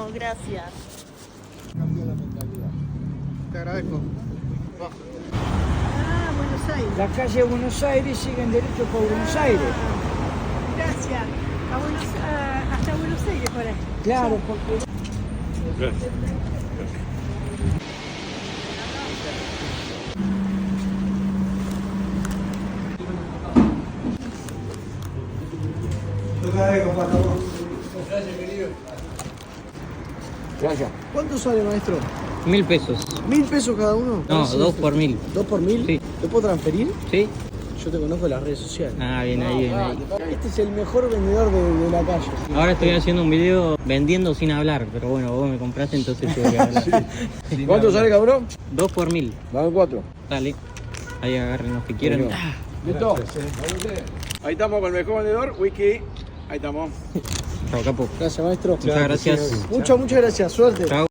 Bueno, gracias. Cambió la mentalidad. Te agradezco. Ah, Buenos Aires. La calle Buenos Aires siguen derecho por Buenos Aires. Gracias. Hasta Buenos Aires por ahí. Claro, porque... Gracias. ¿Cuánto sale, maestro? 1000 pesos. ¿1.000 pesos cada uno? No, 2 por 1000. ¿2 por 1.000? Sí. ¿Te puedo transferir? ¿Sí? Yo te conozco en las redes sociales. Ah, bien ahí, bien ahí. Este es el mejor vendedor de la calle. Ahora estoy haciendo un video vendiendo sin hablar, pero bueno, vos me compraste, entonces tengo que hablar. ¿Cuánto sale, cabrón? 2 por 1000. Dame 4. Dale. Ahí agarren los que quieran. ¿Listo? Ahí estamos con el mejor vendedor, Wiki. Ahí estamos. Chao, capo. Gracias, maestro. Muchas gracias. Muchas gracias. Suerte. Chao.